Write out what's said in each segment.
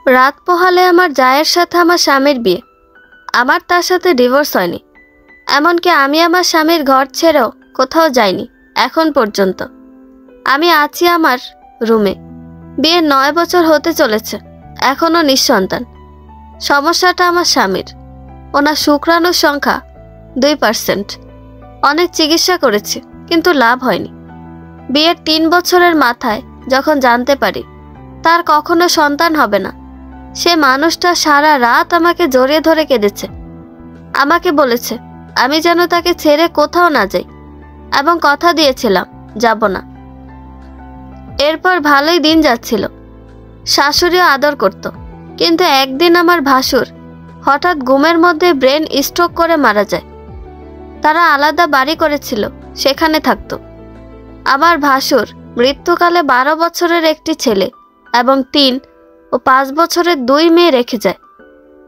রাত পোহালে আমার জায়ের সাথে আমার স্বামীর বিয়ে। আমার তার সাথে ডিভোর্স হয়নি, এমনকি আমি আমার স্বামীর ঘর ছেড়েও কোথাও যাইনি এখন পর্যন্ত। আমি আছি আমার রুমে। বিয়ের 9 বছর হতে চলেছে, এখনও নিঃসন্তান। সমস্যাটা আমার স্বামীর। ওনার শুক্রাণুর সংখ্যা 2%। অনেক চিকিৎসা করেছি, কিন্তু লাভ হয়নি। বিয়ের 3 বছরের মাথায় যখন জানতে পারি তার কখনো সন্তান হবে না, সে মানুষটা সারা রাত আমাকে জড়িয়ে ধরে কেঁদেছে। আমাকে বলেছে আমি যেন তাকে ছেড়ে কোথাও না যাই, এবং কথা দিয়েছিলাম যাব না। এরপর ভালোই দিন যাচ্ছিল, শাশুড়িও আদর করত। কিন্তু একদিন আমার ভাসুর হঠাৎ ঘুমের মধ্যে ব্রেন স্ট্রোক করে মারা যায়। তারা আলাদা বাড়ি করেছিল, সেখানে থাকতো। আমার ভাসুর মৃত্যুকালে 12 বছরের একটি ছেলে এবং 3 ও 5 বছরের 2 মেয়ে রেখে যায়।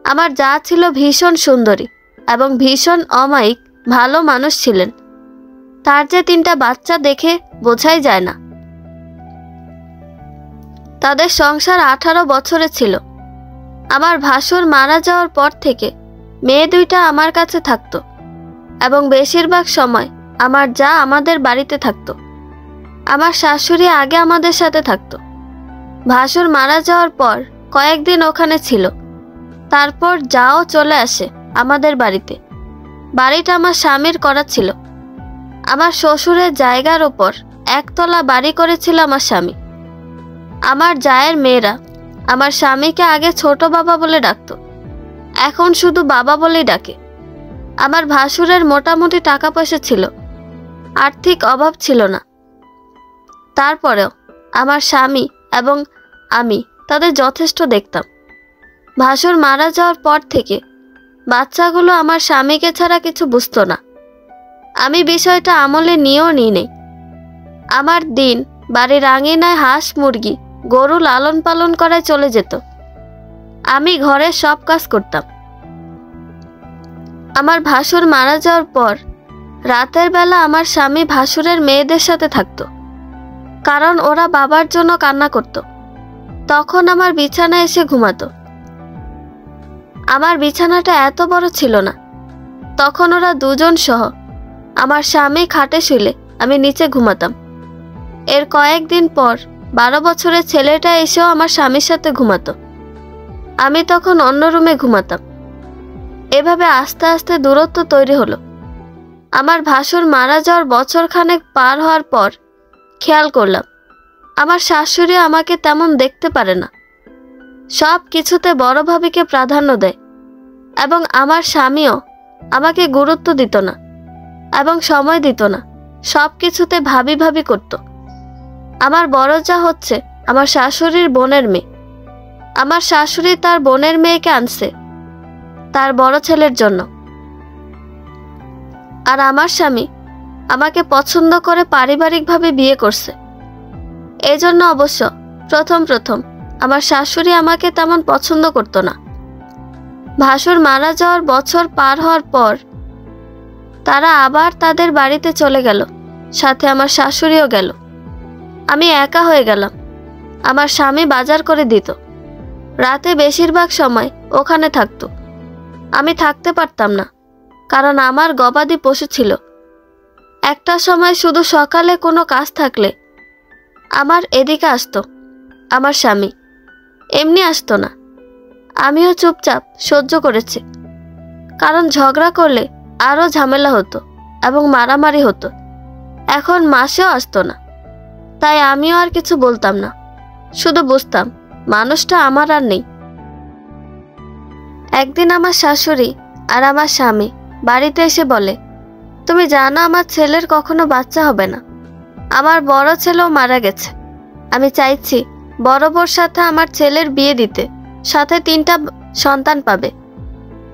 আমার যা ছিল ভীষণ সুন্দরী এবং ভীষণ অমায়িক ভালো মানুষ ছিলেন। তার যে 3টা বাচ্চা দেখে বোঝাই যায় না। তাদের সংসার 18 বছরে ছিল। আমার ভাসুর মারা যাওয়ার পর থেকে মেয়ে 2টা আমার কাছে থাকতো এবং বেশিরভাগ সময় আমার যা আমাদের বাড়িতে থাকতো। আমার শাশুড়ি আগে আমাদের সাথে থাকতো। ভাসুর মারা যাওয়ার পর কয়েকদিন ওখানে ছিল, তারপর যাও চলে আসে আমাদের বাড়িতে। বাড়িটা আমার স্বামীর করা ছিল। আমার শ্বশুরের জায়গার ওপর 1 তলা বাড়ি করেছিল আমার স্বামী। আমার জায়ের মেয়েরা আমার স্বামীকে আগে ছোট বাবা বলে ডাকতো, এখন শুধু বাবা বলেই ডাকে। আমার ভাসুরের মোটামুটি টাকা পয়সা ছিল, আর্থিক অভাব ছিল না। তারপরেও আমার স্বামী এবং আমি তাদের যথেষ্ট দেখতাম। ভাসুর মারা যাওয়ার পর থেকে বাচ্চাগুলো আমার স্বামীকে ছাড়া কিছু বুঝতো না। আমি বিষয়টা আমলে নিয়েও নেই। আমার দিন বাড়ির আঙিনায় হাঁস মুরগি গরু লালন পালন করায় চলে যেত। আমি ঘরের সব কাজ করতাম। আমার ভাসুর মারা যাওয়ার পর রাতের বেলা আমার স্বামী ভাসুরের মেয়েদের সাথে থাকতো, কারণ ওরা বাবার জন্য কান্না করত। তখন আমার বিছানায় এসে ঘুমাতো। আমার বিছানাটা এত বড় ছিল না। তখন ওরা 2 জন সহ আমার স্বামী খাটে শুলে আমি নিচে ঘুমাতাম। এর কয়েকদিন পর 12 বছরের ছেলেটা এসেও আমার স্বামীর সাথে ঘুমাতো। আমি তখন অন্য রুমে ঘুমাতাম। এভাবে আস্তে আস্তে দূরত্ব তৈরি হলো। আমার ভাসুর মারা যাওয়ার বছরখানেক পার হওয়ার পর খেয়াল করলাম আমার শাশুড়ি আমাকে তেমন দেখতে পারে না। সব কিছুতে বড় ভাবিকে প্রাধান্য দেয়, এবং আমার স্বামীও আমাকে গুরুত্ব দিত না এবং সময় দিত না। সব কিছুতে ভাবি ভাবি করত। আমার বড় যা হচ্ছে আমার শাশুড়ির বোনের মেয়ে। আমার শাশুড়ি তার বোনের মেয়েকে আনছে তার বড় ছেলের জন্য। আর আমার স্বামী আমাকে পছন্দ করে পারিবারিকভাবে বিয়ে করছে। এজন্য অবশ্য প্রথম আমার শাশুড়ি আমাকে তেমন পছন্দ করত না। ভাসুর মারা যাওয়ার বছর পার হওয়ার পর তারা আবার তাদের বাড়িতে চলে গেল, সাথে আমার শাশুড়িও গেল। আমি একা হয়ে গেলাম। আমার স্বামী বাজার করে দিত। রাতে বেশিরভাগ সময় ওখানে থাকতো। আমি থাকতে পারতাম না, কারণ আমার গবাদি পশু ছিল। একটা সময় শুধু সকালে কোনো কাজ থাকলে আমার এদিকে আসতো আমার স্বামী, এমনি আসতো না। আমিও চুপচাপ সহ্য করেছি, কারণ ঝগড়া করলে আরও ঝামেলা হতো এবং মারামারি হতো। এখন মাসেও আসতো না, তাই আমিও আর কিছু বলতাম না, শুধু বুঝতাম মানুষটা আমার আর নেই। একদিন আমার শাশুড়ি আর আমার স্বামী বাড়িতে এসে বলে, তুমি জানো আমার ছেলের কখনো বাচ্চা হবে না। আমার বড় ছেলেও মারা গেছে। আমি চাইছি বড় বোর সাথে আমার ছেলের বিয়ে দিতে, সাথে 3টা সন্তান পাবে।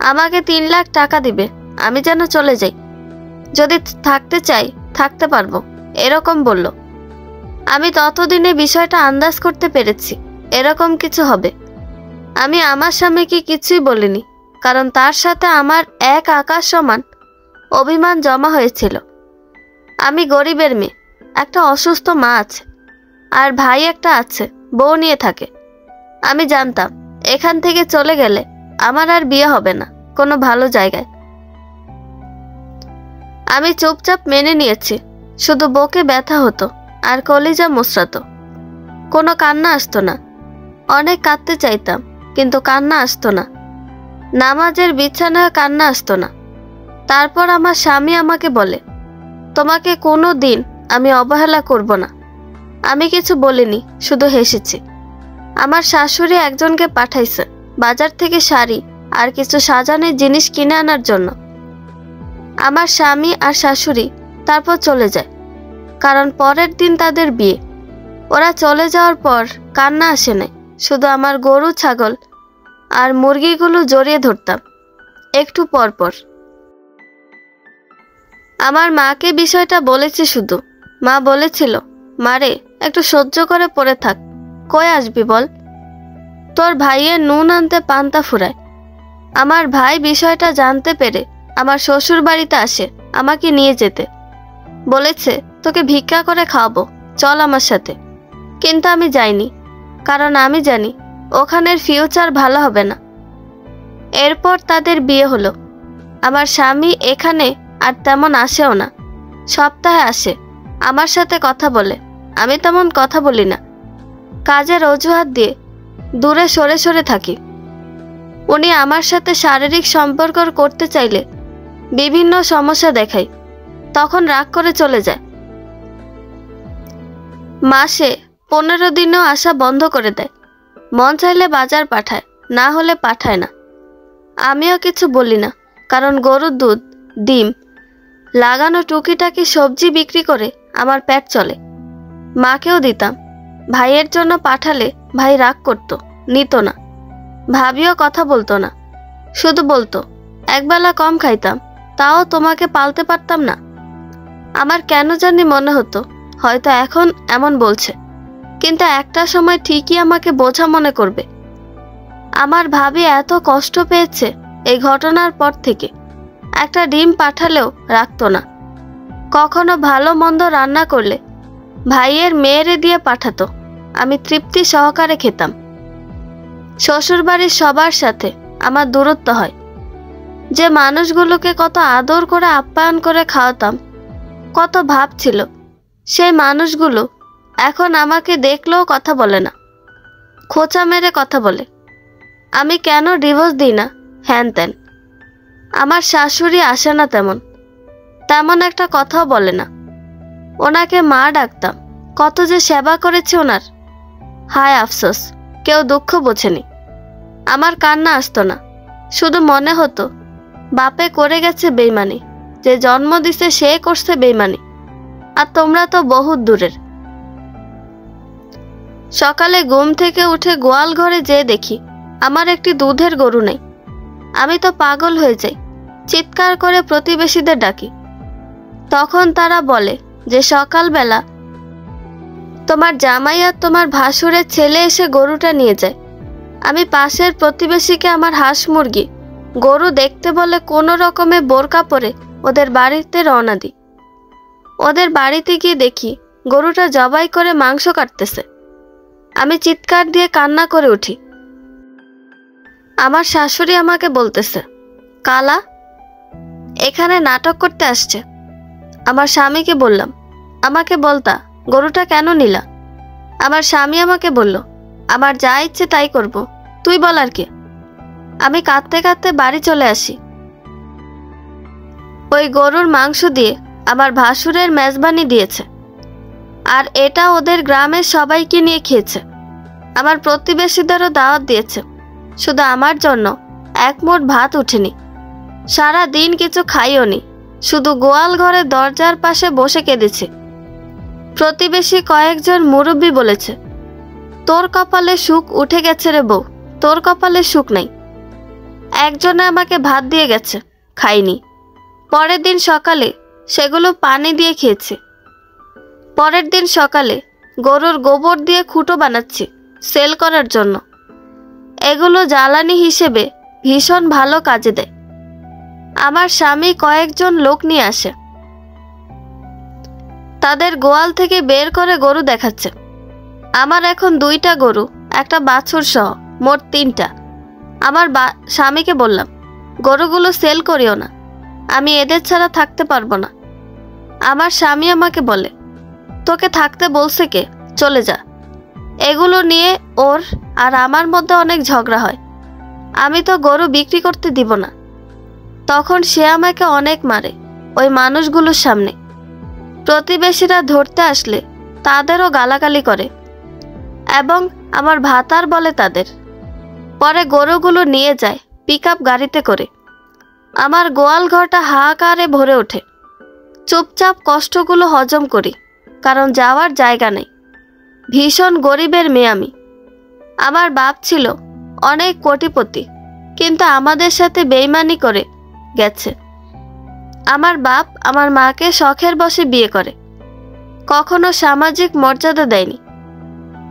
আমাকে 3 লাখ টাকা দিবে, আমি যেন চলে যাই। যদি থাকতে চাই থাকতে পারবো, এরকম বলল। আমি ততদিনে বিষয়টা আন্দাজ করতে পেরেছি এরকম কিছু হবে। আমি আমার স্বামীকে কিছুই বলিনি, কারণ তার সাথে আমার এক আকাশ সমান অভিমান জমা হয়েছিল। আমি গরিবের মেয়ে, একটা অসুস্থ মা আছে, আর ভাই একটা আছে, বউ নিয়ে থাকে। আমি জানতাম এখান থেকে চলে গেলে আমার আর বিয়ে হবে না কোনো ভালো জায়গায়। আমি চুপচাপ মেনে নিয়েছি। শুধু বুকে ব্যথা হতো আর কলিজা মুচড়াতো। কোনো কান্না আসতো না। অনেক কাঁদতে চাইতাম, কিন্তু কান্না আসতো না। নামাজের বিছানায় কান্না আসতো না। তারপর আমার স্বামী আমাকে বলে, তোমাকে কোনো দিন আমি অবহেলা করব না। আমি কিছু বলিনি, শুধু হেসেছি। আমার শাশুড়ি একজনকে পাঠাইছে বাজার থেকে শাড়ি আর কিছু সাজানোর জিনিস কিনে আনার জন্য। আমার স্বামী আর শাশুড়ি তারপর চলে যায়, কারণ পরের দিন তাদের বিয়ে। ওরা চলে যাওয়ার পর কান্না আসে নাই, শুধু আমার গরু, ছাগল আর মুরগিগুলো জড়িয়ে ধরতাম একটু পর পর। আমার মাকে বিষয়টা বলেছি শুধু। মা বলেছিল, মারে একটু সহ্য করে পড়ে থাক, কই আসবি বল। তোর ভাইয়ের নুন আনতে পান্তা ফুরায়। আমার ভাই বিষয়টা জানতে পেরে আমার শ্বশুর বাড়িতে আসে আমাকে নিয়ে যেতে। বলেছে, তোকে ভিক্ষা করে খাওয়াবো, চল আমার সাথে। কিন্তু আমি যাইনি, কারণ আমি জানি ওখানের ফিউচার ভালো হবে না। এরপর তাদের বিয়ে হলো। আমার স্বামী এখানে আর তেমন আসেও না। সপ্তাহে আসে, আমার সাথে কথা বলে। আমি তেমন কথা বলি না, কাজের অজুহাত দিয়ে দূরে সরে সরে থাকি। উনি আমার সাথে শারীরিক সম্পর্ক করতে চাইলে বিভিন্ন সমস্যা দেখায়, তখন রাগ করে চলে যায়। মাসে 15 দিনও আসা বন্ধ করে দেয়। মন চাইলে বাজার পাঠায়, না হলে পাঠায় না। আমিও কিছু বলি না, কারণ গরুর দুধ, ডিম, লাগানো টুকিটাকি সবজি বিক্রি করে আমার পেট চলে। মাকেও দিতাম। ভাইয়ের জন্য পাঠালে ভাই রাগ করত, নিত না। ভাবিও কথা বলতো না, শুধু বলতো, একবেলা কম খাইতাম, তাও তোমাকে পালতে পারতাম না। আমার কেন জানি মনে হতো হয়তো এখন এমন বলছে, কিন্তু একটা সময় ঠিকই আমাকে বোঝা মনে করবে। আমার ভাবি এত কষ্ট পেয়েছে এই ঘটনার পর থেকে। একটা ডিম পাঠালেও রাখতো না। কখনো ভালো মন্দ রান্না করলে ভাইয়ের মেয়েরে দিয়ে পাঠাতো, আমি তৃপ্তি সহকারে খেতাম। শ্বশুরবাড়ির সবার সাথে আমার দূরত্ব হয়। যে মানুষগুলোকে কত আদর করে আপ্যায়ন করে খাওয়াতাম, কত ভাব ছিল, সেই মানুষগুলো এখন আমাকে দেখলেও কথা বলে না, খোঁচা মেরে কথা বলে। আমি কেন ডিভোর্স দিই না, হ্যান ত্যান। আমার শাশুড়ি আসে না তেমন একটা কথাও বলে না। ওনাকে মা ডাকতাম, কত যে সেবা করেছি ওনার। হায় আফসোস, কেউ দুঃখ বোঝেনি। আমার কান্না আসতো না, শুধু মনে হতো বাপে করে গেছে বেইমানি, যে জন্ম দিছে সে করছে বেইমানি, আর তোমরা তো বহুত দূরের। সকালে ঘুম থেকে উঠে গোয়াল ঘরে যেয়ে দেখি আমার একটি দুধের গরু নেই। আমি তো পাগল হয়ে যাই, চিৎকার করে প্রতিবেশীদের ডাকি। তখন তারা বলে যে সকালবেলা তোমার জামাই আর তোমার ভাসুরের ছেলে এসে গরুটা নিয়ে যায়। আমি পাশের প্রতিবেশীকে আমার হাঁস মুরগি গরু দেখতে বলে কোনো রকমে বোরকা পরে ওদের বাড়িতে রওনা দিই। ওদের বাড়িতে গিয়ে দেখি গরুটা জবাই করে মাংস কাটতেছে। আমি চিৎকার দিয়ে কান্না করে উঠি। আমার শাশুড়ি আমাকে বলতেছে, কালা এখানে নাটক করতে আসছে। আমার স্বামীকে বললাম, আমাকে বলতা গরুটা কেন নিলা। আমার স্বামী আমাকে বলল, আমার যা ইচ্ছে তাই করব, তুই বলার কে। আমি কাঁদতে কাঁদতে বাড়ি চলে আসি। ওই গরুর মাংস দিয়ে আমার ভাসুরের মেজবানি দিয়েছে, আর এটা ওদের গ্রামের সবাইকে নিয়ে খেয়েছে। আমার প্রতিবেশীদেরও দাওয়াত দিয়েছে। শুধু আমার জন্য এক মুঠ ভাত উঠেনি। সারা দিন কিছু খাইও নি, শুধু গোয়াল ঘরের দরজার পাশে বসে কেঁদেছে। প্রতিবেশী কয়েকজন মুরব্বী বলেছে, তোর কপালে সুখ উঠে গেছে রে বউ, তোর কপালে সুখ নাই। একজনে আমাকে ভাত দিয়ে গেছে, খাইনি। পরের দিন সকালে সেগুলো পানি দিয়ে খেয়েছি। পরের দিন সকালে গরুর গোবর দিয়ে খুঁটো বানাচ্ছি সেল করার জন্য। এগুলো জ্বালানি হিসেবে ভীষণ ভালো কাজে দেয়। আমার স্বামী কয়েকজন লোক নিয়ে আসে, তাদের গোয়াল থেকে বের করে গরু দেখাচ্ছে। আমার এখন 2টা গরু, একটা বাছুর সহ মোট 3টা। আমার স্বামীকে বললাম, গরুগুলো সেল করিও না, আমি এদের ছাড়া থাকতে পারবো না। আমার স্বামী আমাকে বলে, তোকে থাকতে বলছে কে, চলে যা। এগুলো নিয়ে ওর আর আমার মধ্যে অনেক ঝগড়া হয়। আমি তো গরু বিক্রি করতে দিব না। তখন সে আমাকে অনেক মারে ওই মানুষগুলোর সামনে। প্রতিবেশীরা ধরতে আসলে তাদেরও গালাগালি করে এবং আমার ভাতার বলে তাদের। পরে গরুগুলো নিয়ে যায় পিকআপ গাড়িতে করে। আমার গোয়াল ঘরটা হাহাকারে ভরে ওঠে। চুপচাপ কষ্টগুলো হজম করি, কারণ যাওয়ার জায়গা নেই। ভীষণ গরিবের মেয়ে আমি। আমার বাপ ছিল অনেক কোটিপতি, কিন্তু আমাদের সাথে বেইমানি করে গেছে। আমার বাপ আমার মাকে শখের বশে বিয়ে করে, কখনো সামাজিক মর্যাদা দেয়নি।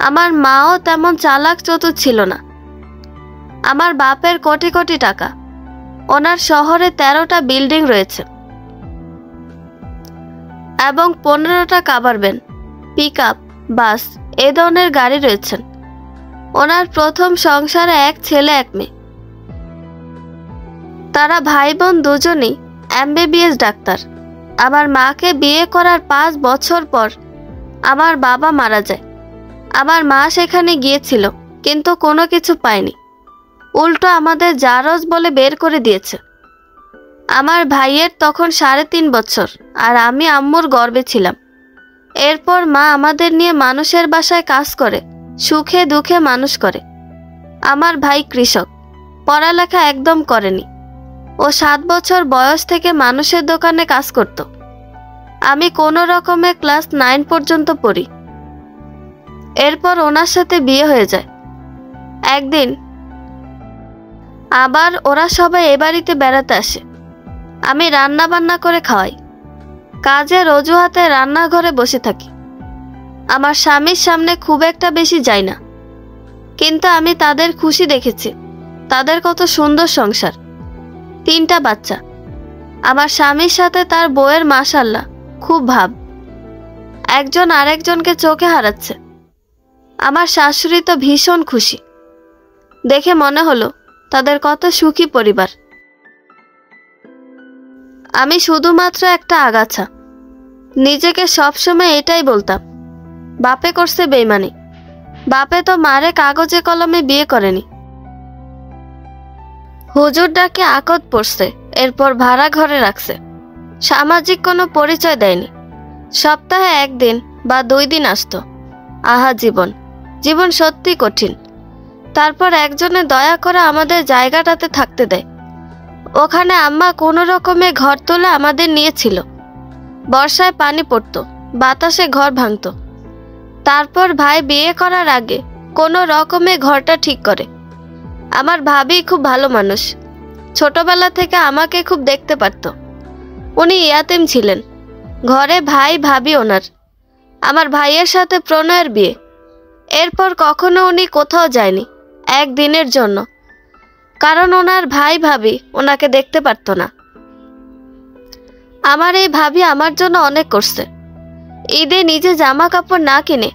আমার মাও তেমন চালাক চতুর ছিল না। আমার বাপের কোটি কোটি টাকা, ওনার শহরে 13টা বিল্ডিং রয়েছে এবং 15টা কাভার ভ্যান, পিকআপ, বাস এ ধরনের গাড়ি রয়েছেন। ওনার প্রথম সংসারে 1 ছেলে 1 মেয়ে। তারা ভাই বোন দুজনেই MBBS ডাক্তার। আমার মাকে বিয়ে করার 5 বছর পর আমার বাবা মারা যায়। আমার মা সেখানে গিয়েছিল, কিন্তু কোনো কিছু পায়নি। উল্টো আমাদের জারজ বলে বের করে দিয়েছে। আমার ভাইয়ের তখন 3.5 বছর, আর আমি আম্মুর গর্ভে ছিলাম। এরপর মা আমাদের নিয়ে মানুষের বাসায় কাজ করে, সুখে দুঃখে মানুষ করে। আমার ভাই কৃষক, পড়ালেখা একদম করেনি। ও 7 বছর বয়স থেকে মানুষের দোকানে কাজ করত। আমি কোনো রকমে ক্লাস 9 পর্যন্ত পড়ি। এরপর ওনার সাথে বিয়ে হয়ে যায়। একদিন আবার ওরা সবাই এ বাড়িতে বেড়াতে আসে। আমি রান্না বান্না করে খাওয়াই। কাজের অজুহাতে রান্নাঘরে বসে থাকি। আমার স্বামীর সামনে খুব একটা বেশি যাই না, কিন্তু আমি তাদের খুশি দেখেছি। তাদের কত সুন্দর সংসার, 3টা বাচ্চা। আমার স্বামীর সাথে তার বউয়ের মাশাআল্লাহ খুব ভাব, একজন আরেকজনকে চোখে হারাচ্ছে। আমার শাশুড়ি তো ভীষণ খুশি। দেখে মনে হলো তাদের কত সুখী পরিবার। আমি শুধুমাত্র একটা আগাছা। নিজেকে সবসময় এটাই বলতাম, বাপে করছে বেইমানি। বাপে তো মারে কাগজে কলমে বিয়ে করেনি। হুজুর ডাকে আকদ পড়ছে, এরপর ভাড়া ঘরে রাখছে। সামাজিক কোনো পরিচয় দেয়নি। সপ্তাহে 1 দিন বা 2 দিন আসতো। আহা জীবন, জীবন সত্যি কঠিন। তারপর একজনে দয়া করে আমাদের জায়গাটাতে থাকতে দেয়। ওখানে আম্মা কোনো রকমে ঘর তুলে আমাদের নিয়েছিল। বর্ষায় পানি পড়তো, বাতাসে ঘর ভাঙতো। তারপর ভাই বিয়ে করার আগে কোনো রকমে ঘরটা ঠিক করে। আমার ভাবি খুব ভালো মানুষ। ছোটবেলা থেকে আমাকে খুব দেখতে পারত। উনি ইয়াতিম ছিলেন। ঘরে ভাই ভাবি ওনার। আমার ভাইয়ের সাথে প্রণয়ের বিয়ে। এরপর কখনো উনি কোথাও যায়নি, 1 দিনের জন্য, কারণ ওনার ভাই ভাবি ওনাকে দেখতে পারত না। আমার এই ভাবি আমার জন্য অনেক করছে। ঈদে নিজে জামা কাপড় না কিনে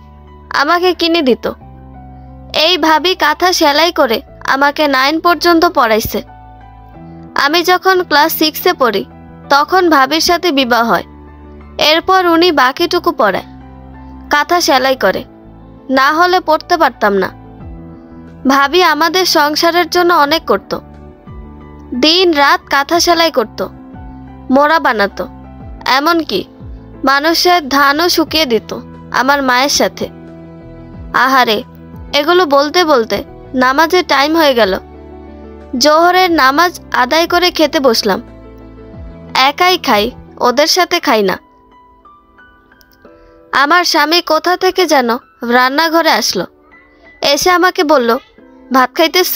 আমাকে কিনে দিত। এই ভাবি কাঁথা সেলাই করে আমাকে 9 পর্যন্ত পড়াইছে। আমি যখন ক্লাস 6-এ পড়ি তখন ভাবির সাথে বিবাহ হয়। এরপর উনি বাকিটুকু পড়ায়, কাঁথা সেলাই করে, না হলে পড়তে পারতাম না। ভাবি আমাদের সংসারের জন্য অনেক করত। দিন রাত কাঁথা সেলাই করত, মোড়া বানাতো, এমনকি মানুষের ধানও শুকিয়ে দিত আমার মায়ের সাথে। আহারে, এগুলো বলতে বলতে নামাজের টাইম হয়ে গেল। জোহরের নামাজ আদায় করে খেতে বসলাম। একাই খাই, ওদের সাথে খাই না। আমার স্বামী কোথা থেকে যেন রান্নাঘরে আসলো। এসে আমাকে বলল, ভাত খাইতেছ?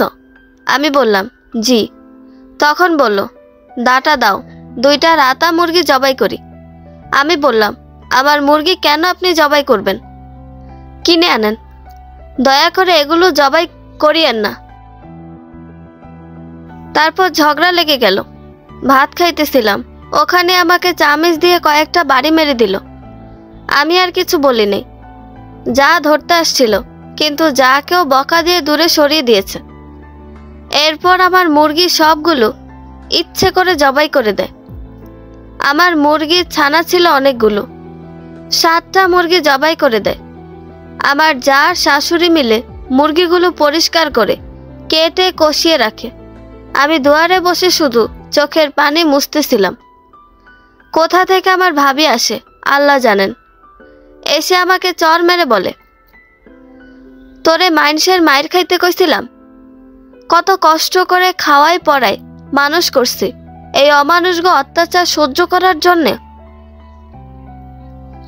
আমি বললাম জি। তখন বলল, ডাটা দাও, 2টা রাতা মুরগি জবাই করি। আমি বললাম, আমার মুরগি কেন আপনি জবাই করবেন? কিনে আনেন, দয়া করে এগুলো জবাই করিয়েন না। তারপর ঝগড়া লেগে গেল। ভাত খাইতেছিলাম, ওখানে আমাকে চামিচ দিয়ে কয়েকটা বাড়ি মেরে দিল। আমি আর কিছু বলিনি। যা ধরতে আসছিল কিন্তু যাকেও বকা দিয়ে দূরে সরিয়ে দিয়েছে। এরপর আমার মুরগি সবগুলো ইচ্ছে করে জবাই করে দেয়। আমার মুরগির ছানা ছিল অনেকগুলো, 7টা মুরগি জবাই করে দেয়। আমার জার শাশুড়ি মিলে মুরগিগুলো পরিষ্কার করে কেটে কষিয়ে রাখে। আমি দুয়ারে বসে শুধু চোখের পানি মুছতেছিলাম। কোথা থেকে আমার ভাবি আসে আল্লাহ জানেন। এসে আমাকে চর মেরে বলে, তোরে মাইনষের মায়ের খাইতে কইছিলাম, কত কষ্ট করে খাওয়াই পড়াই মানুষ করছি, এই অমানুষগো অত্যাচার সহ্য করার জন্যে?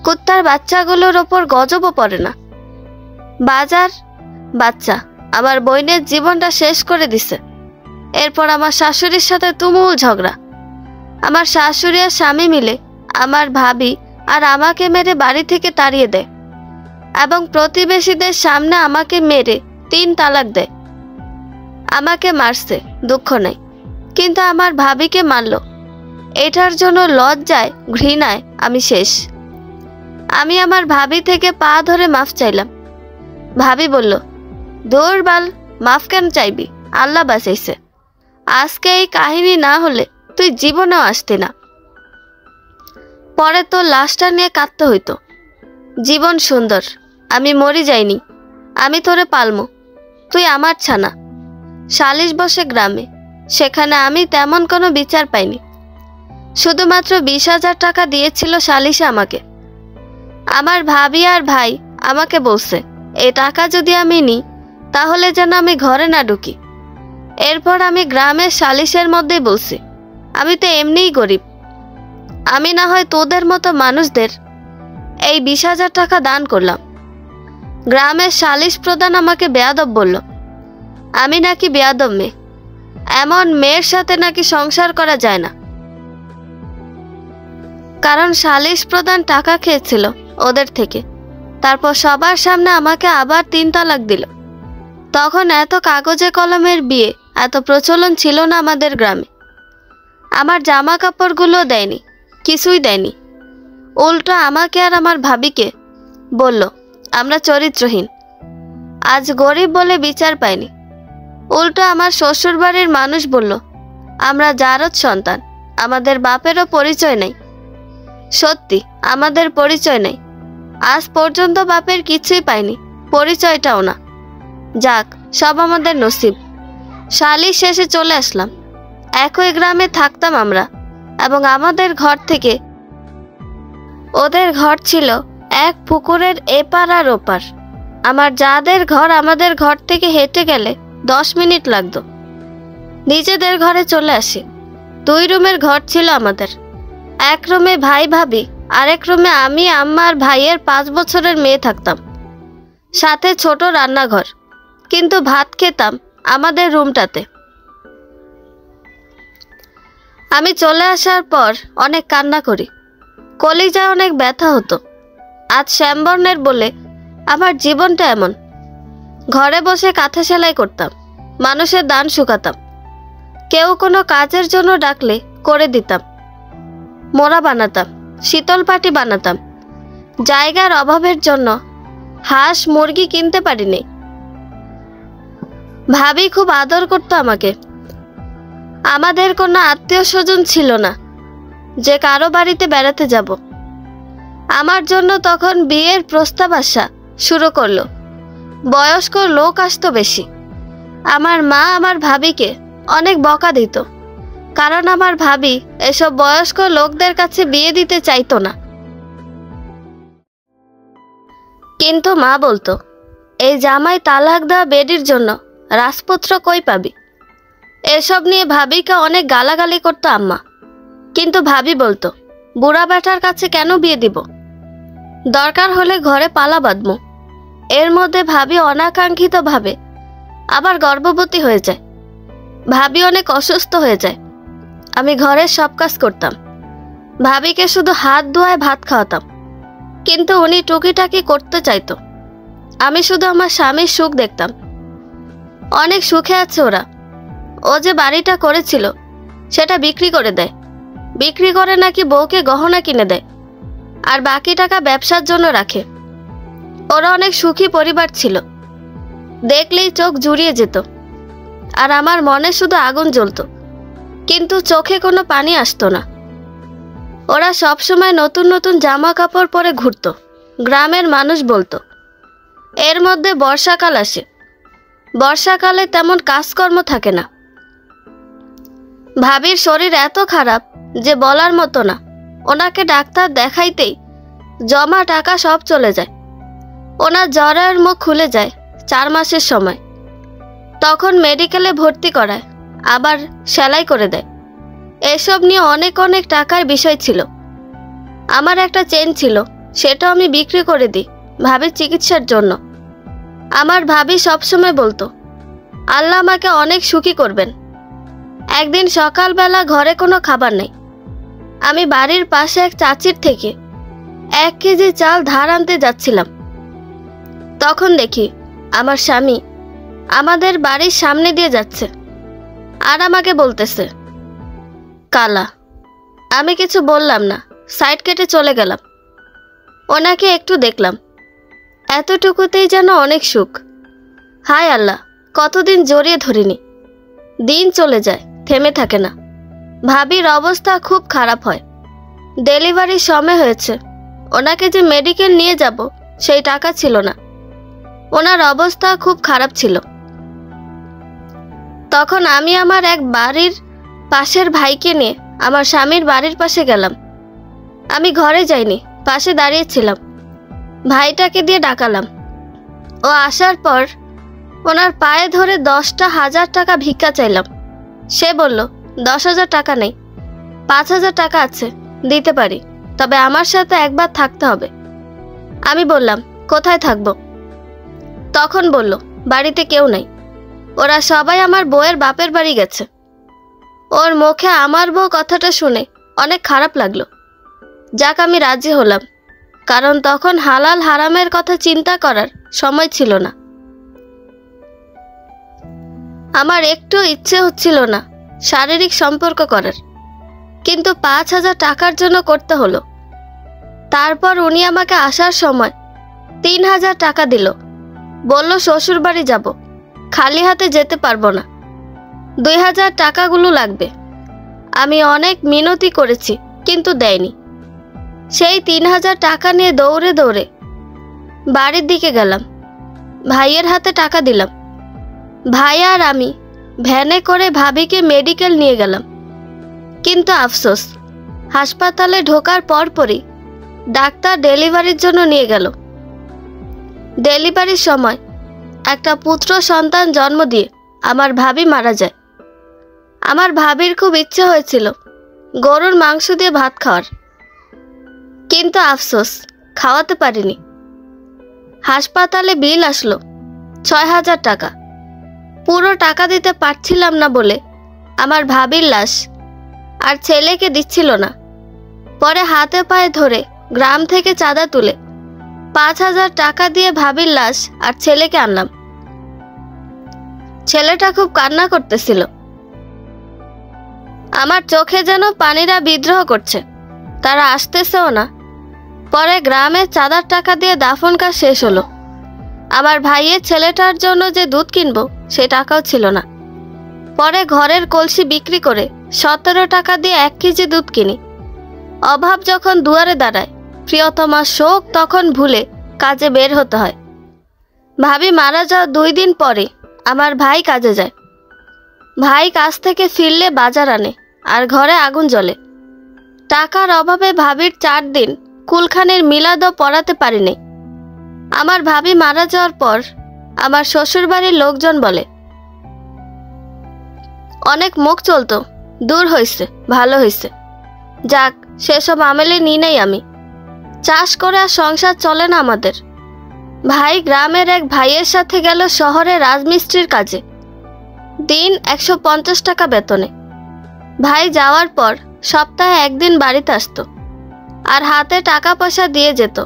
কুত্তার বাচ্চাগুলোর ওপর গজবও পড়ে না। বাজার বাচ্চা আমার বোনের জীবনটা শেষ করে দিছে। এরপর আমার শাশুড়ির সাথে তুমুল ঝগড়া। আমার শাশুড়ি আর স্বামী মিলে আমার ভাবি আর আমাকে মেরে বাড়ি থেকে তাড়িয়ে দেয় এবং প্রতিবেশীদের সামনে আমাকে মেরে 3 তালাক দেয়। আমাকে মারছে, দুঃখ নাই, কিন্তু আমার ভাবিকে মারল। এটার জন্য লজ্জায় ঘৃণায় আমি শেষ। আমি আমার ভাবি থেকে পা ধরে মাফ চাইলাম। ভাবি বলল, দৌড় বাল, মাফ কেন চাইবি, আল্লাহ বাঁচাইছে। আজকে এই কাহিনী না হলে তুই জীবনেও আসতি না। পরে তোর লাশটা নিয়ে কাঁদতে হইতো। জীবন সুন্দর, আমি মরি যাইনি, আমি তোরে পালমু, তুই আমার ছানা। সালিশ বসে গ্রামে, সেখানে আমি তেমন কোনো বিচার পাইনি। শুধুমাত্র 20,000 টাকা দিয়েছিল সালিশে আমাকে। আমার ভাবি আর ভাই আমাকে বলছে, এই টাকা যদি আমি নিই তাহলে যেন আমি ঘরে না ঢুকি। এরপর আমি গ্রামের সালিশের মধ্যেই বলছি, আমি তো এমনিই গরিব, আমি না হয় তোদের মতো মানুষদের এই 20,000 টাকা দান করলাম। গ্রামের সালিশ প্রধান আমাকে বেয়াদব বলল। আমি নাকি বেয়াদব মেয়ে, এমন মেয়ের সাথে নাকি সংসার করা যায় না। কারণ সালিশ প্রধান টাকা খেয়েছিল ওদের থেকে। তারপর সবার সামনে আমাকে আবার 3 তালাক দিল। তখন এত কাগজে কলমের বিয়ে এত প্রচলন ছিল না আমাদের গ্রামে। আমার জামা কাপড়গুলো দেয়নি, কিছুই দেয়নি। উল্টো আমাকে আর আমার ভাবিকে বলল আমরা চরিত্রহীন, আজ গরিব বলে বিচার পাইনি। উল্টো আমার শ্বশুর বাড়ির মানুষ বলল আমরা জারদ সন্তান, আমাদের বাপেরও পরিচয় নেই। সত্যি আমাদের পরিচয় নেই, আজ পর্যন্ত বাপের কিছুই পাইনি, পরিচয়টাও না। যাক, সব আমাদের নসিব। সালিশ শেষে চলে আসলাম। একই গ্রামে থাকতাম আমরা, এবং আমাদের ঘর থেকে ওদের ঘর ছিল এক পুকুরের এপার আর ওপার। আমার যাদের ঘর আমাদের ঘর থেকে হেঁটে গেলে 10 মিনিট লাগতো। নিজেদের ঘরে চলে আসি। 2 রুমের ঘর ছিল আমাদের। এক রুমে ভাই ভাবি, আরেক রুমে আমি, আম্মা আর ভাইয়ের 5 বছরের মেয়ে থাকতাম, সাথে ছোট রান্নাঘর। কিন্তু ভাত খেতাম আমাদের রুমটাতে। আমি চলে আসার পর অনেক কান্না করি, কলিজায় অনেক ব্যথা হতো। আজ শ্যামবর্ণের বলে আমার জীবনটা এমন। ঘরে বসে কাঁথা সেলাই করতাম, মানুষের দান শুকাতাম, কেউ কোনো কাজের জন্য ডাকলে করে দিতাম, মোড়া বানাতাম, শীতল পাটি বানাতাম। জায়গার অভাবের জন্য হাঁস মুরগি কিনতে পারিনি। ভাবি খুব আদর করতো আমাকে। আমাদের কোনো আত্মীয় স্বজন ছিল না যে কারো বাড়িতে বেড়াতে যাব। আমার জন্য তখন বিয়ের প্রস্তাব আসা শুরু করলো। বয়স্ক লোক আসতো বেশি। আমার মা আমার ভাবিকে অনেক বকা দিত, কারণ আমার ভাবি এসব বয়স্ক লোকদের কাছে বিয়ে দিতে চাইতো না। কিন্তু মা বলতো, এই জামাই তালাক দেওয়া বেডির জন্য রাজপুত্র কই পাবি। এসব নিয়ে ভাবিকে অনেক গালাগালি করতো আম্মা। কিন্তু ভাবি বলতো, বুড়া বেটার কাছে কেন বিয়ে দিব, দরকার হলে ঘরে পালা বাঁধবো। এর মধ্যে ভাবি অনাকাঙ্ক্ষিতভাবে আবার গর্ভবতী হয়ে যায়। ভাবি অনেক অসুস্থ হয়ে যায়। আমি ঘরের সব কাজ করতাম, ভাবিকে শুধু হাত ধোয়ায় ভাত খাওয়াতাম। কিন্তু উনি টুকিটাকি করতে চাইতো। আমি শুধু আমার স্বামীর সুখ দেখতাম। অনেক সুখে আছে ওরা। ও যে বাড়িটা করেছিল সেটা বিক্রি করে দেয়, বিক্রি করে নাকি বউকে গহনা কিনে দেয়, আর বাকি টাকা ব্যবসার জন্য রাখে। ওরা অনেক সুখী পরিবার ছিল। দেখলেই চোখ জুড়িয়ে যেত, আর আমার মনে শুধু আগুন জ্বলতো, কিন্তু চোখে কোনো পানি আসতো না। ওরা সবসময় নতুন নতুন জামা কাপড় পরে ঘুরতো। গ্রামের মানুষ বলতো, এর মধ্যে বর্ষাকাল আসে, বর্ষাকালে তেমন কাজকর্ম থাকে না। ভাবির শরীর এত খারাপ যে বলার মতো না। ওনাকে ডাক্তার দেখাইতেই জমা টাকা সব চলে যায়। ওনার জ্বরের মুখ খুলে যায় 4 মাসের সময়। তখন মেডিকেলে ভর্তি করায়, আবার সেলাই করে দেয়। এসব নিয়ে অনেক অনেক টাকার বিষয় ছিল। আমার একটা চেন ছিল, সেটাও আমি বিক্রি করে দিই ভাবির চিকিৎসার জন্য। আমার ভাবি সবসময় বলতো, আল্লাহ আমাকে অনেক সুখী করবেন। একদিন সকালবেলা ঘরে কোনো খাবার নেই। আমি বাড়ির পাশে এক চাচির থেকে 1 কেজি চাল ধার আনতে যাচ্ছিলাম। তখন দেখি আমার স্বামী আমাদের বাড়ির সামনে দিয়ে যাচ্ছে, আর আমাকে বলতেছে, কালা। আমি কিছু বললাম না, সাইড কেটে চলে গেলাম। ওনাকে একটু দেখলাম, এতটুকুতেই যেন অনেক সুখ। হায় আল্লাহ, কতদিন জড়িয়ে ধরিনি। দিন চলে যায়, থেমে থাকে না। ভাবির অবস্থা খুব খারাপ হয়। ডেলিভারির সময় হয়েছে। ওনাকে যে মেডিকেল নিয়ে যাব সেই টাকা ছিল না। ওনার অবস্থা খুব খারাপ ছিল। তখন আমি আমার এক বাড়ির পাশের ভাইকে নিয়ে আমার স্বামীর বাড়ির পাশে গেলাম। আমি ঘরে যাইনি, পাশে দাঁড়িয়েছিলাম। ভাইটাকে দিয়ে ডাকালাম। ও আসার পর ওনার পায়ে ধরে 10,000 টাকা ভিক্ষা চাইলাম। সে বলল, 10,000 টাকা নেই, 5,000 টাকা আছে, দিতে পারি, তবে আমার সাথে একবার থাকতে হবে। আমি বললাম, কোথায় থাকবো? তখন বলল, বাড়িতে কেউ নেই, ওরা সবাই আমার বউয়ের বাপের বাড়ি গেছে। ওর মুখে আমার বউ কথাটা শুনে অনেক খারাপ লাগলো। যাক, আমি রাজি হলাম, কারণ তখন হালাল হারামের কথা চিন্তা করার সময় ছিল না। আমার একটু ইচ্ছে হচ্ছিল না শারীরিক সম্পর্ক করার, কিন্তু 5,000 টাকার জন্য করতে হলো। তারপর উনি আমাকে আসার সময় 3,000 টাকা দিল। বলল, শ্বশুর বাড়ি যাব, খালি হাতে যেতে পারবো না, 2,000 টাকাগুলো লাগবে। আমি অনেক মিনতি করেছি, কিন্তু দেয়নি। সেই 3,000 টাকা নিয়ে দৌড়ে দৌড়ে বাড়ির দিকে গেলাম। ভাইয়ের হাতে টাকা দিলাম। ভাই আর আমি ভ্যানে করে ভাবিকে মেডিকেল নিয়ে গেলাম। কিন্তু আফসোস, হাসপাতালে ঢোকার পরপরই ডাক্তার ডেলিভারির জন্য নিয়ে গেল। ডেলিভারির সময় একটা পুত্র সন্তান জন্ম দিয়ে আমার ভাবি মারা যায়। আমার ভাবির খুব ইচ্ছে হয়েছিল গরুর মাংস দিয়ে ভাত খাওয়ার, কিন্তু আফসোস, খাওয়াতে পারিনি। হাসপাতালে বিল আসলো 6,000 টাকা। পুরো টাকা দিতে পারছিলাম না বলে আমার ভাবির লাশ আর ছেলেকে দিচ্ছিল না। পরে হাতে পায়ে ধরে গ্রাম থেকে চাঁদা তুলে 5,000 টাকা দিয়ে ভাবির লাশ আর ছেলেকে আনলাম। ছেলেটা খুব কান্না করতেছিল। আমার চোখে যেন পানিরা বিদ্রোহ করছে, তারা আসতেছেও না। পরে গ্রামের চাঁদার টাকা দিয়ে দাফন কাজ শেষ হলো। আমার ভাইয়ের ছেলেটার জন্য যে দুধ কিনবো সে টাকাও ছিল না। পরে ঘরের কলসি বিক্রি করে 17 টাকা দিয়ে 1 কেজি দুধ কিনি। অভাব যখন দুয়ারে দাঁড়ায়, প্রিয়তমার শোক তখন ভুলে কাজে বের হতে হয়। ভাবি মারা যাওয়ার 2 দিন পরে আমার ভাই কাজে যায়। ভাই কাজ থেকে ফিরলে বাজার আনে, আর ঘরে আগুন জ্বলে। টাকার অভাবে ভাবির 4 দিন কুলখানের মিলাদও পড়াতে পারিনি। আমার ভাবি মারা যাওয়ার পর আমার শ্বশুরবাড়ির লোকজন বলে, অনেক মুখ চলতো, দূর হইছে, ভালো হইছে। যাক, সেসব আমেলে নিই নাই আমি। চাষ করে আর সংসার চলে না আমাদের। ভাই গ্রামের এক ভাইয়ের সাথে গেল শহরে রাজমিস্ত্রির কাজে, দিন 150 টাকা বেতনে। ভাই যাওয়ার পর সপ্তাহে 1 দিন বাড়িতে আসতো, আর হাতে টাকা পয়সা দিয়ে যেত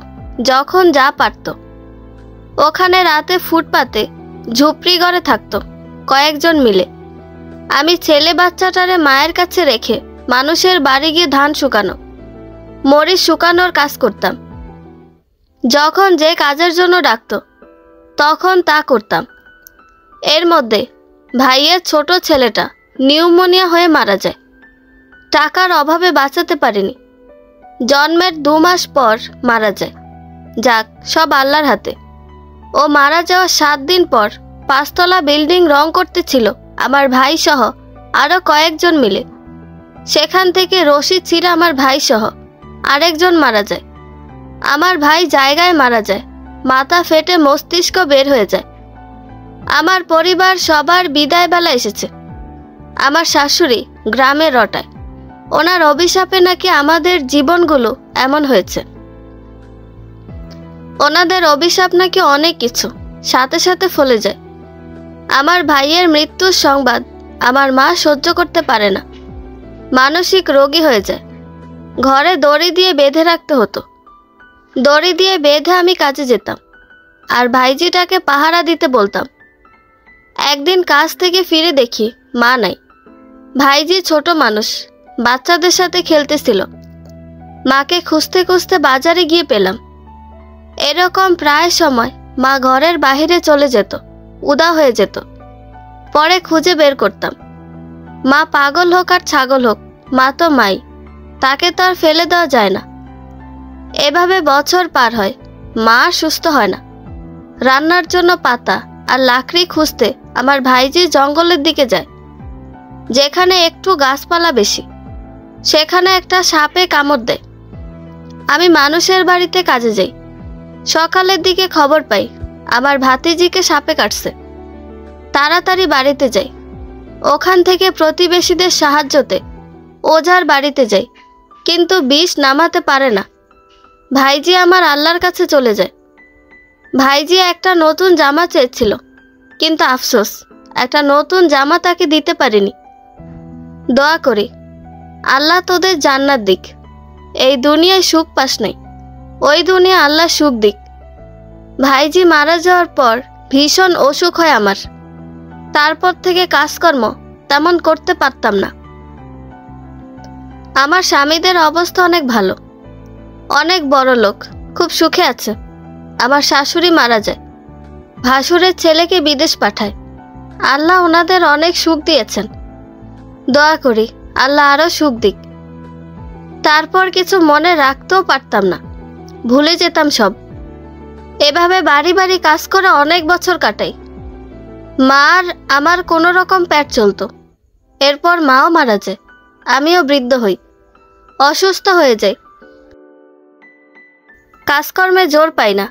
যখন যা পারত। ওখানে রাতে ফুটপাতে ঝুপড়ি ঘরে থাকতো কয়েকজন মিলে। আমি ছেলে বাচ্চাটারে মায়ের কাছে রেখে মানুষের বাড়ি গিয়ে ধান শুকানো, মরিচ শুকানোর কাজ করতাম। যখন যে কাজের জন্য ডাকতো তখন তা করতাম। এর মধ্যে ভাইয়ের ছোট ছেলেটা নিউমোনিয়া হয়ে মারা যায়। টাকার অভাবে বাঁচাতে পারিনি। জন্মের 2 মাস পর মারা যায়। যাক, সব আল্লাহর হাতে। ও মারা যাওয়ার 7 দিন পর 5 তলা বিল্ডিং রং করতেছিল আমার ভাই সহ আরো কয়েকজন মিলে। সেখান থেকে রশি ছিঁড়ে আমার ভাই সহ আরেকজন মারা যায়। আমার ভাই জায়গায় মারা যায়, মাথা ফেটে মস্তিষ্ক বের হয়ে যায়। আমার পরিবার সবার বিদায় বেলা এসেছে। আমার শাশুড়ি গ্রামের রটায়। ওনার অভিশাপে নাকি আমাদের জীবনগুলো এমন হয়েছে। ওনাদের অভিশাপ নাকি অনেক কিছু সাথে সাথে ফলে যায়। আমার ভাইয়ের মৃত্যুর সংবাদ আমার মা সহ্য করতে পারে না, মানসিক রোগী হয়ে যায়। ঘরে দড়ি দিয়ে বেঁধে রাখতে হতো। দড়ি দিয়ে বেঁধে আমি কাজে যেতাম আর ভাইজিটাকে পাহারা দিতে বলতাম। একদিন কাজ থেকে ফিরে দেখি মা নাই। ভাইজি ছোট মানুষ, বাচ্চাদের সাথে খেলতেছিল। মাকে খুঁজতে খুঁজতে বাজারে গিয়ে পেলাম। এরকম প্রায় সময় মা ঘরের বাইরে চলে যেত, উদা হয়ে যেত। পরে খুঁজে বের করতাম। মা পাগল হোক আর ছাগল হোক, মা তো মাই, তাকে তো আর ফেলে দেওয়া যায় না। এভাবে বছর পার হয়, মা সুস্থ হয় না। রান্নার জন্য পাতা আর লাকড়ি খুঁজতে আমার ভাইজি জঙ্গলের দিকে যায়। যেখানে একটু গাছপালা বেশি, সেখানে একটা সাপে কামড় দেয়। আমি মানুষের বাড়িতে কাজে যাই। সকালের দিকে খবর পাই আমার ভাতিজিকে সাপে কাটছে। তাড়াতাড়ি বাড়িতে যাই। ওখান থেকে প্রতিবেশীদের সাহায্যতে ওঝার বাড়িতে যাই, কিন্তু বিষ নামাতে পারে না। ভাইজি আমার আল্লাহর কাছে চলে যায়। ভাইজি একটা নতুন জামা চেয়েছিল, কিন্তু আফসোস একটা নতুন জামা তাকে দিতে পারিনি। দোয়া করি আল্লাহ তোদের জান্নাত দিক। এই দুনিয়ায় সুখ পাস নাই, ওই দুনিয়া আল্লাহ সুখ দিক। ভাইজি মারা যাওয়ার পর ভীষণ অসুখ হয় আমার। তারপর থেকে কাজকর্ম তেমন করতে পারতাম না। আমার স্বামীদের অবস্থা অনেক ভালো, অনেক বড় লোক, খুব সুখে আছে। আমার শাশুড়ি মারা যায়, ভাসুরের ছেলেকে বিদেশ পাঠায়। আল্লাহ ওনাদের অনেক সুখ দিয়েছেন। দোয়া করি আল্লাহ আরো সুখ দিক। তারপর কিছু মনে রাখতেও পারতাম না, ভুলে যেতাম সব। এভাবে বাড়ি বাড়ি কাজ করে অনেক বছর কাটাই। মার আমার কোনো রকম পেট চলতো। এরপর মাও মারা যায়, আমিও বৃদ্ধ হই, অসুস্থ হয়ে যাই। কাজকর্মে জোর পাই না।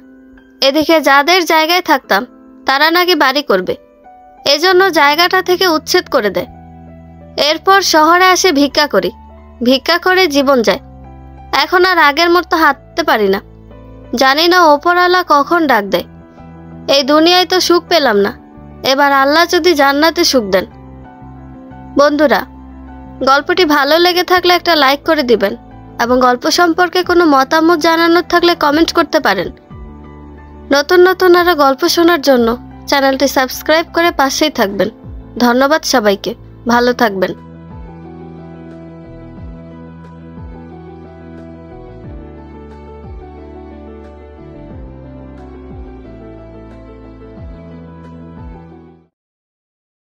এদিকে যাদের জায়গায় থাকতাম তারা নাকি বাড়ি করবে, এজন্য জায়গাটা থেকে উচ্ছেদ করে দেয়। এরপর শহরে আসে ভিক্ষা করি। ভিক্ষা করে জীবন যায়। এখন আর আগের মতো হাঁটতে পারি না। জানি না ওপরওয়ালা কখন ডাক দেয়। এই দুনিয়ায় তো সুখ পেলাম না, এবার আল্লাহ যদি জান্নাতে সুখ দেন। বন্ধুরা, গল্পটি ভালো লেগে থাকলে একটা লাইক করে দিবেন এবং গল্প সম্পর্কে কোনো মতামত জানানোর থাকলে কমেন্ট করতে পারেন। নতুন নতুন আরো গল্প শোনার জন্য চ্যানেলটি সাবস্ক্রাইব করে পাশেই থাকবেন। ধন্যবাদ সবাইকে, ভালো থাকবেন।